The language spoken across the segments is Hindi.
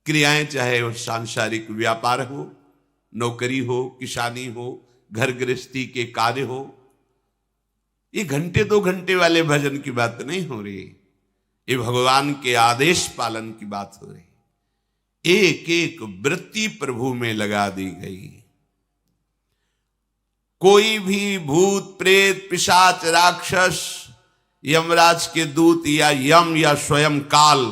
क्रियाएं, चाहे वो सांसारिक व्यापार हो, नौकरी हो, किसानी हो, घर गृहस्थी के कार्य हो, ये घंटे 2 घंटे वाले भजन की बात नहीं हो रही, ये भगवान के आदेश पालन की बात हो रही। एक एक वृत्ति प्रभु में लगा दी गई। कोई भी भूत प्रेत पिशाच राक्षस, यमराज के दूत या यम या स्वयं काल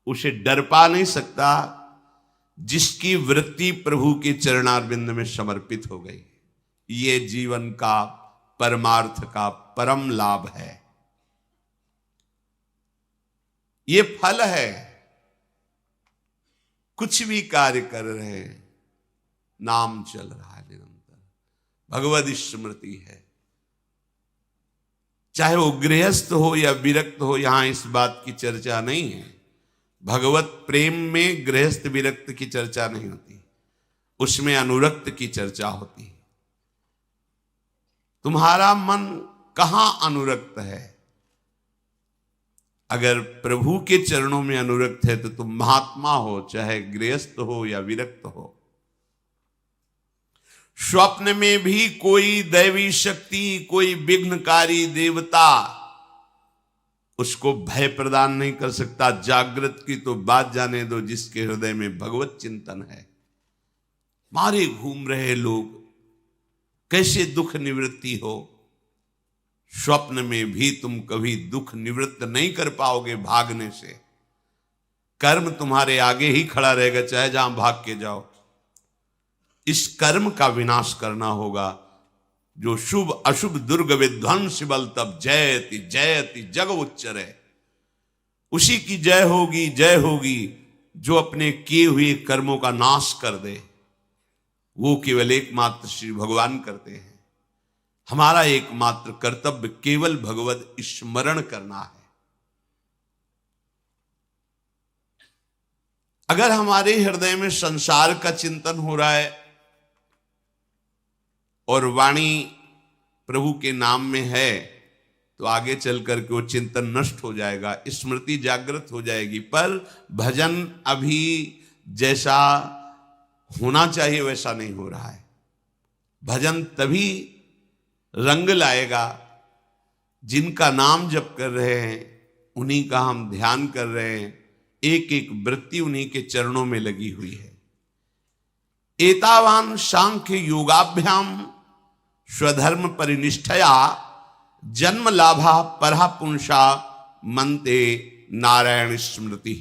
उसे डर पा नहीं सकता जिसकी वृत्ति प्रभु के चरणारविंद में समर्पित हो गई। ये जीवन का परमार्थ का परम लाभ है, ये फल है। कुछ भी कार्य कर रहे हैं, नाम चल रहा है निरंतर, भगवद स्मृति है। चाहे वो गृहस्थ हो या विरक्त हो, यहां इस बात की चर्चा नहीं है। भगवत प्रेम में गृहस्थ विरक्त की चर्चा नहीं होती, उसमें अनुरक्त की चर्चा होती है। तुम्हारा मन कहां अनुरक्त है? अगर प्रभु के चरणों में अनुरक्त है तो तुम महात्मा हो, चाहे गृहस्थ हो या विरक्त हो। स्वप्न में भी कोई दैवी शक्ति, कोई विघ्नकारी देवता उसको भय प्रदान नहीं कर सकता। जागृत की तो बात जाने दो, जिसके हृदय में भगवत चिंतन है। मारे घूम रहे लोग कैसे दुख निवृत्ति हो? स्वप्न में भी तुम कभी दुख निवृत्त नहीं कर पाओगे भागने से। कर्म तुम्हारे आगे ही खड़ा रहेगा, चाहे जहां भाग के जाओ। इस कर्म का विनाश करना होगा। जो शुभ अशुभ दुर्ग विध्वंस बल तब जयति जयति जग उच्चरे, उसी की जय होगी, जय होगी जो अपने किए हुए कर्मों का नाश कर दे। वो केवल एकमात्र श्री भगवान करते हैं। हमारा एकमात्र कर्तव्य केवल भगवत स्मरण करना है। अगर हमारे हृदय में संसार का चिंतन हो रहा है और वाणी प्रभु के नाम में है, तो आगे चल करके वो चिंतन नष्ट हो जाएगा, स्मृति जागृत हो जाएगी। पर भजन अभी जैसा होना चाहिए वैसा नहीं हो रहा है। भजन तभी रंग लाएगा जिनका नाम जप कर रहे हैं, उन्हीं का हम ध्यान कर रहे हैं, एक एक वृत्ति उन्हीं के चरणों में लगी हुई है। एतावान सांख्य योगाभ्याम स्वधर्म परिनिष्ठया जन्म लाभा परहा पुंसा मनते नारायण स्मृति।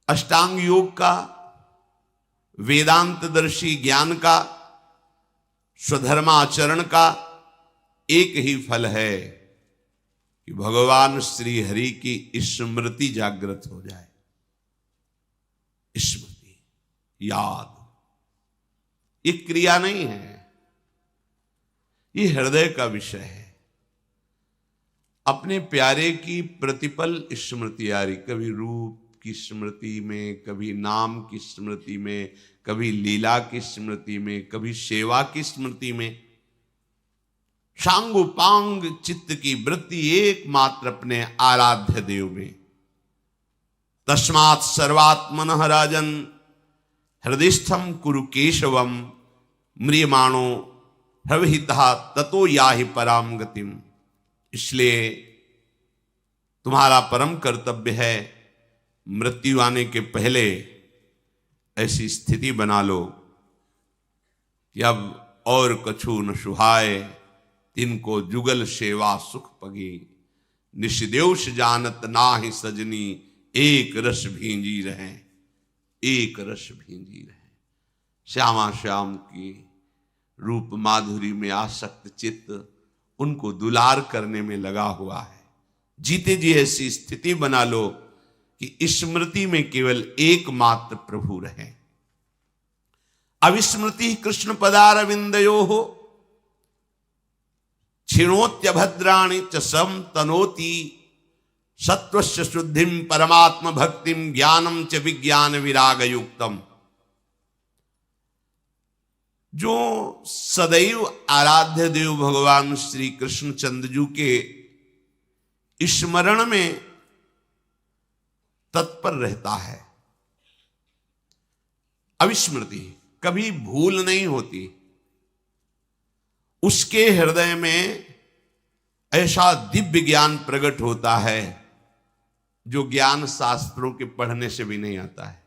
अष्टांग योग का, वेदांतदर्शी ज्ञान का, स्वधर्माचरण का एक ही फल है कि भगवान श्री हरि की स्मृति जागृत हो जाए। स्मृति, याद, ये क्रिया नहीं है, ये हृदय का विषय है। अपने प्यारे की प्रतिपल स्मृति आ रही, कभी रूप की स्मृति में, कभी नाम की स्मृति में, कभी लीला की स्मृति में, कभी सेवा की स्मृति में। सांगोपांग चित्त की वृत्ति एकमात्र अपने आराध्य देव में। तस्मात् सर्वात्मनः राजन हृदयस्थम कुरु केशवम म्रियमाणो प्रवहिता ततो याहि पराम गतिम। इसलिए तुम्हारा परम कर्तव्य है, मृत्यु आने के पहले ऐसी स्थिति बना लो कि अब और कछु न सुहाय, तिनको जुगल सेवा सुख पगी। निषदेश जानत नाहि सजनी, एक रस भींजी रहे, एक रस भींजी रहे। श्यामा श्याम की रूप माधुरी में आसक्त चित्त उनको दुलार करने में लगा हुआ है। जीते जी ऐसी स्थिति बना लो कि स्मृति में केवल एकमात्र प्रभु रहे। अविस्मृति कृष्ण पदारविंदयो हो क्षिणोत्यभद्राणि च सम तनोति। सत्वस्य शुद्धिम परमात्म भक्तिम ज्ञानम च विज्ञान विराग युक्तम। जो सदैव आराध्य देव भगवान श्री कृष्णचंद्र जी के स्मरण में तत्पर रहता है। अविस्मृति, कभी भूल नहीं होती। उसके हृदय में ऐसा दिव्य ज्ञान प्रकट होता है जो ज्ञान शास्त्रों के पढ़ने से भी नहीं आता है।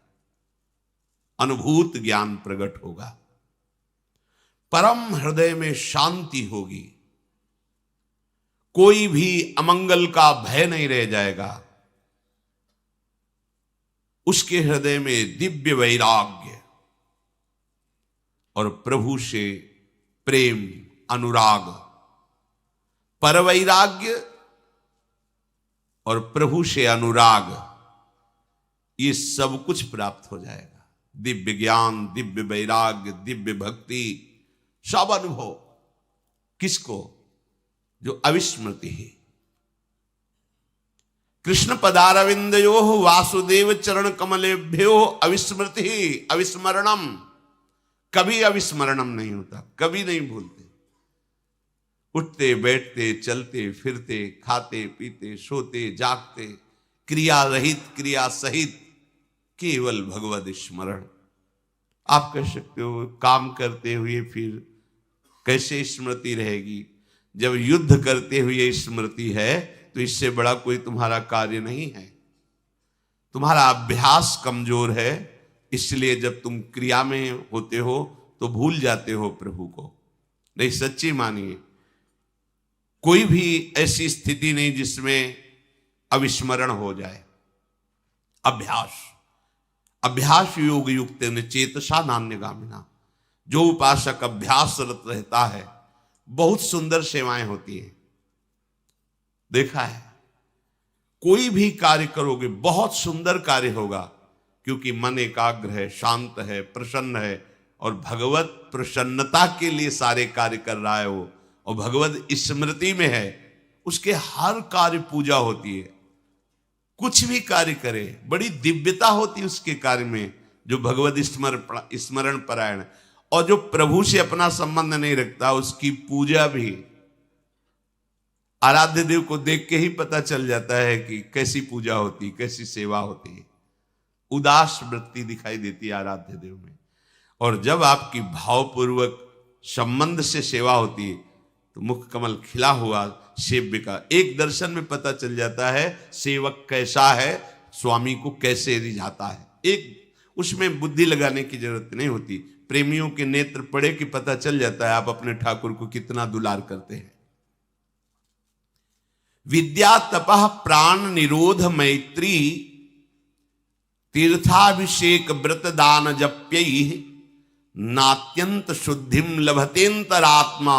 अनुभूत ज्ञान प्रकट होगा। परम हृदय में शांति होगी। कोई भी अमंगल का भय नहीं रह जाएगा। उसके हृदय में दिव्य वैराग्य और प्रभु से प्रेम, अनुराग, परवैराग्य और प्रभु से अनुराग, ये सब कुछ प्राप्त हो जाएगा। दिव्य ज्ञान, दिव्य वैराग्य, दिव्य भक्ति, सब अनुभव किसको? जो अविस्मृति है। कृष्ण पदारविंदयो वासुदेव चरण कमलेभ्यो अविस्मृति, अविस्मरणम। कभी अविस्मरणम नहीं होता, कभी नहीं भूलते। उठते बैठते, चलते फिरते, खाते पीते, सोते जागते, क्रिया रहित क्रिया सहित केवल भगवद स्मरण। आप कह सकते हो काम करते हुए फिर कैसे स्मृति रहेगी? जब युद्ध करते हुए स्मृति है तो इससे बड़ा कोई तुम्हारा कार्य नहीं है। तुम्हारा अभ्यास कमजोर है, इसलिए जब तुम क्रिया में होते हो तो भूल जाते हो प्रभु को। नहीं, सच्ची मानिए, कोई भी ऐसी स्थिति नहीं जिसमें अविस्मरण हो जाए। अभ्यास, अभ्यास योग युक्त चेतसा नान्यगामिना। जो उपासक अभ्यासरत रहता है, बहुत सुंदर सेवाएं होती हैं। देखा है, कोई भी कार्य करोगे बहुत सुंदर कार्य होगा, क्योंकि मन एकाग्र है, शांत है, प्रसन्न है, और भगवत प्रसन्नता के लिए सारे कार्य कर रहा है वो, और भगवत स्मृति में है। उसके हर कार्य पूजा होती है। कुछ भी कार्य करे बड़ी दिव्यता होती है उसके कार्य में, जो भगवत स्मरण परायण। और जो प्रभु से अपना संबंध नहीं रखता, उसकी पूजा भी आराध्य देव को देख के ही पता चल जाता है कि कैसी पूजा होती, कैसी सेवा होती है। उदास वृत्ति दिखाई देती है आराध्य देव में। और जब आपकी भावपूर्वक संबंध से सेवा होती है तो मुख कमल खिला हुआ सेव्य का एक दर्शन में पता चल जाता है सेवक कैसा है, स्वामी को कैसे रिझाता है। एक उसमें बुद्धि लगाने की जरूरत नहीं होती। प्रेमियों के नेत्र पड़े कि पता चल जाता है आप अपने ठाकुर को कितना दुलार करते हैं। विद्या तपः प्राण निरोध मैत्री तीर्थाभिषेक व्रत दान जप्यै नात्यंत शुद्धिम लभतेन्तरात्मा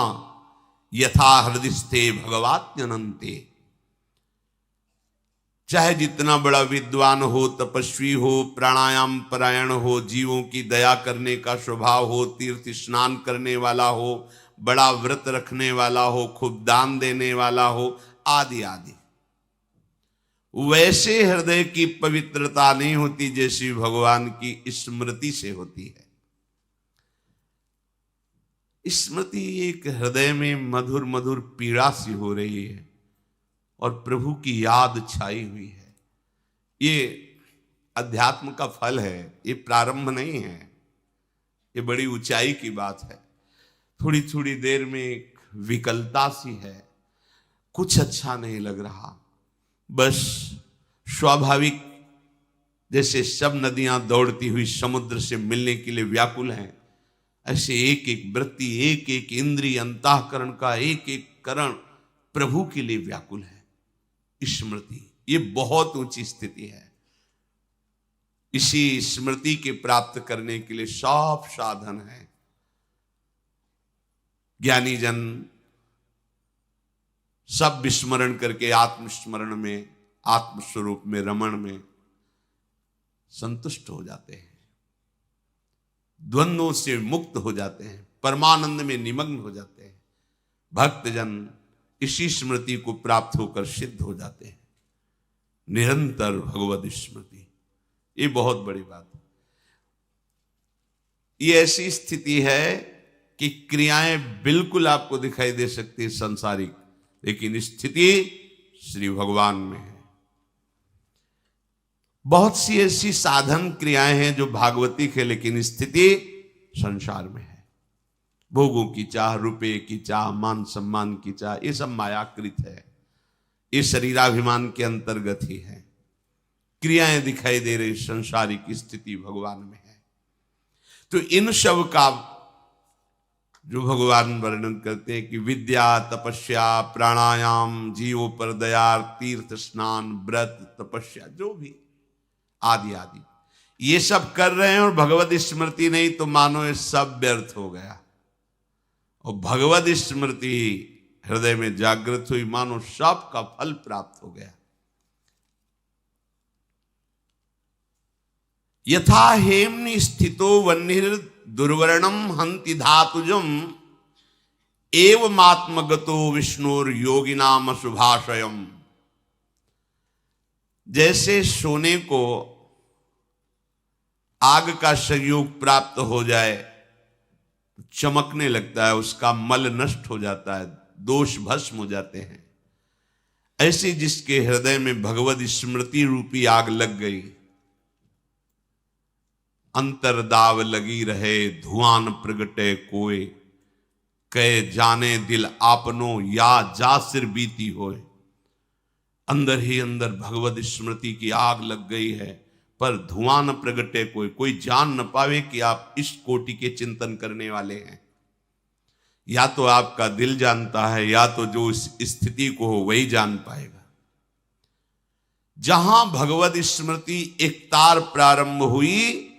यथा हृदयस्थे भगवात्यनन्ते। चाहे जितना बड़ा विद्वान हो, तपस्वी हो, प्राणायाम परायण हो, जीवों की दया करने का स्वभाव हो, तीर्थ स्नान करने वाला हो, बड़ा व्रत रखने वाला हो, खूब दान देने वाला हो, आदि आदि, वैसे हृदय की पवित्रता नहीं होती जैसी भगवान की स्मृति से होती है। स्मृति एक हृदय में मधुर मधुर पीड़ा सी हो रही है और प्रभु की याद छाई हुई है। ये अध्यात्म का फल है, ये प्रारंभ नहीं है, ये बड़ी ऊंचाई की बात है। थोड़ी थोड़ी देर में एक विकलता सी है, कुछ अच्छा नहीं लग रहा, बस स्वाभाविक जैसे सब नदियां दौड़ती हुई समुद्र से मिलने के लिए व्याकुल हैं, ऐसे एक एक वृत्ति, एक एक इंद्रिय, अंतःकरण का एक एक करण प्रभु के लिए व्याकुल है। स्मृति ये बहुत ऊंची स्थिति है। इसी स्मृति के प्राप्त करने के लिए सब साधन है। ज्ञानी जन सब विस्मरण करके आत्मस्मरण में, आत्मस्वरूप में, रमण में संतुष्ट हो जाते हैं, द्वंद्वों से मुक्त हो जाते हैं, परमानंद में निमग्न हो जाते हैं। भक्तजन इसी स्मृति को प्राप्त होकर सिद्ध हो जाते हैं। निरंतर भगवद स्मृति, ये बहुत बड़ी बात है। ये ऐसी स्थिति है कि क्रियाएं बिल्कुल आपको दिखाई दे सकती है संसारिक, लेकिन स्थिति श्री भगवान में है। बहुत सी ऐसी साधन क्रियाएं हैं जो भागवतिक है, लेकिन स्थिति संसार में है। भोगों की चाह, रुपए की चाह, मान सम्मान की चाह, ये सब मायाकृत है, ये शरीराभिमान के अंतर्गत ही है। क्रियाएं दिखाई दे रही, संसारिक स्थिति भगवान में है। तो इन सब का जो भगवान वर्णन करते हैं कि विद्या, तपस्या, प्राणायाम, जीवों पर दया, तीर्थ स्नान, व्रत, तपस्या, जो भी आदि आदि ये सब कर रहे हैं और भगवत स्मृति नहीं, तो मानो ये सब व्यर्थ हो गया। और भगवत स्मृति हृदय में जागृत हुई, मानो सब का फल प्राप्त हो गया। यथा हेमनि स्थितो वह्निर दुर्वर्णम हंति धातुजम एवमात्मगतो विष्णुर योगिनाम शुभाशयम। जैसे सोने को आग का संयोग प्राप्त हो जाए, चमकने लगता है, उसका मल नष्ट हो जाता है, दोष भस्म हो जाते हैं। ऐसे जिसके हृदय में भगवत स्मृति रूपी आग लग गई, अंतरदाव लगी रहे, धुआं प्रगटे कोय, कहे जाने दिल आपनो या जा सिर बीती होए। अंदर ही अंदर भगवत स्मृति की आग लग गई है, पर धुआं न प्रगटे कोई, कोई जान न पावे कि आप इस कोटि के चिंतन करने वाले हैं। या तो आपका दिल जानता है, या तो जो इस स्थिति को हो वही जान पाएगा। जहां भगवत स्मृति एकतार प्रारंभ हुई,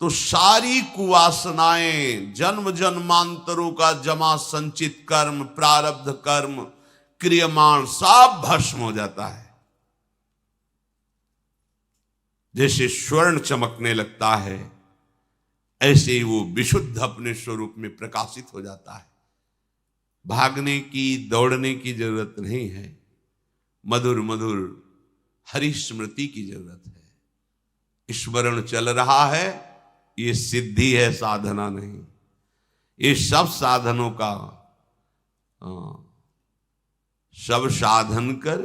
तो सारी कुवासनाएं, जन्म जन्मांतरों का जमा संचित कर्म, प्रारब्ध कर्म, क्रियमाण, सब भस्म हो जाता है। जैसे स्वर्ण चमकने लगता है, ऐसे ही वो विशुद्ध अपने स्वरूप में प्रकाशित हो जाता है। भागने की, दौड़ने की जरूरत नहीं है, मधुर मधुर हरि स्मृति की जरूरत है। स्मरण चल रहा है, ये सिद्धि है, साधना नहीं। ये सब साधनों का सब साधन कर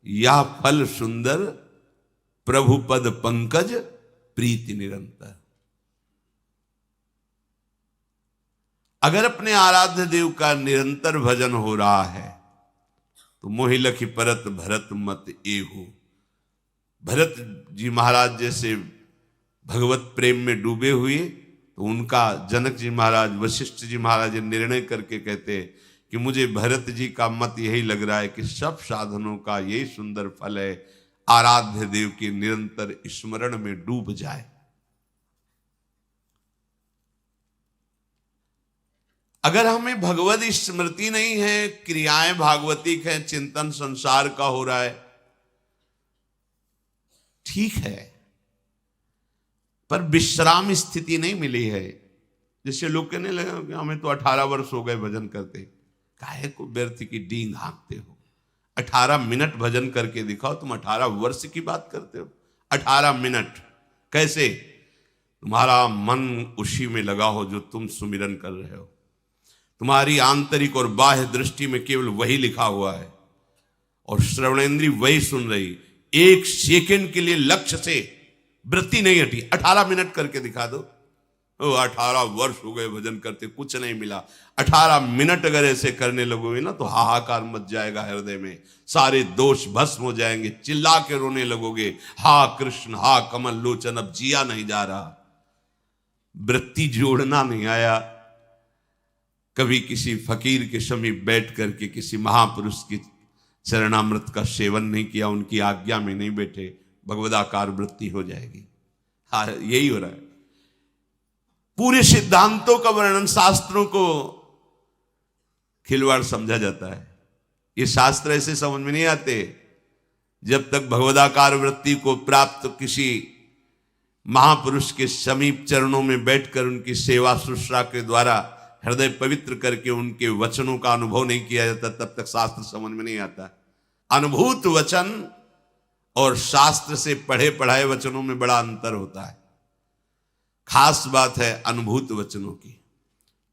यह फल सुंदर, प्रभु पद पंकज प्रीति निरंतर। अगर अपने आराध्य देव का निरंतर भजन हो रहा है, तो मोहि लखि परत भरत मत एहु। भरत जी महाराज जैसे भगवत प्रेम में डूबे हुए, तो उनका जनक जी महाराज, वशिष्ठ जी महाराज निर्णय करके कहते कि मुझे भरत जी का मत यही लग रहा है कि सब साधनों का यही सुंदर फल है, आराध्य देव के निरंतर स्मरण में डूब जाए। अगर हमें भगवत स्मृति नहीं है, क्रियाएं भागवतिक हैं, चिंतन संसार का हो रहा है, ठीक है, पर विश्राम स्थिति नहीं मिली है। जैसे लोग कहने लगे कि हमें तो 18 वर्ष हो गए भजन करते, काहे को व्यर्थ की डींग हाँकते हो। 18 मिनट भजन करके दिखाओ, तुम 18 वर्ष की बात करते हो। 18 मिनट कैसे? तुम्हारा मन उसी में लगा हो जो तुम सुमिरन कर रहे हो, तुम्हारी आंतरिक और बाह्य दृष्टि में केवल वही लिखा हुआ है, और श्रवणेंद्री वही सुन रही। एक सेकंड के लिए लक्ष्य से वृत्ति नहीं हटी। 18 मिनट करके दिखा दो। 18 वर्ष हो गए भजन करते, कुछ नहीं मिला। 18 मिनट अगर ऐसे करने लगोगे ना, तो हाहाकार मच जाएगा हृदय में, सारे दोष भस्म हो जाएंगे, चिल्ला के रोने लगोगे, हा कृष्ण, हा कमल लोचन, अब जिया नहीं जा रहा, वृत्ति जोड़ना नहीं आया। कभी किसी फकीर के समीप बैठ करके किसी महापुरुष की चरणामृत का सेवन नहीं किया, उनकी आज्ञा में नहीं बैठे, भगवदाकार वृत्ति हो जाएगी। हाँ, यही हो रहा है। पूरे सिद्धांतों का वर्णन, शास्त्रों को खिलवाड़ समझा जाता है। ये शास्त्र ऐसे समझ में नहीं आते जब तक भगवदाकार वृत्ति को प्राप्त किसी महापुरुष के समीप चरणों में बैठकर उनकी सेवा शुश्रूषा के द्वारा हृदय पवित्र करके उनके वचनों का अनुभव नहीं किया जाता, तब तक शास्त्र समझ में नहीं आता। अनुभूत वचन और शास्त्र से पढ़े पढ़ाए वचनों में बड़ा अंतर होता है। खास बात है अनुभूत वचनों की।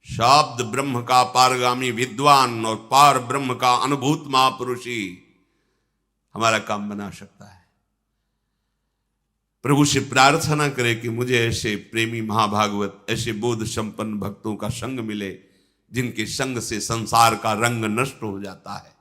शब्द ब्रह्म का पारगामी विद्वान और पार ब्रह्म का अनुभूत महापुरुष ही हमारा काम बना सकता है। प्रभु से प्रार्थना करें कि मुझे ऐसे प्रेमी महाभागवत, ऐसे बोध संपन्न भक्तों का संग मिले जिनके संग से संसार का रंग नष्ट हो जाता है।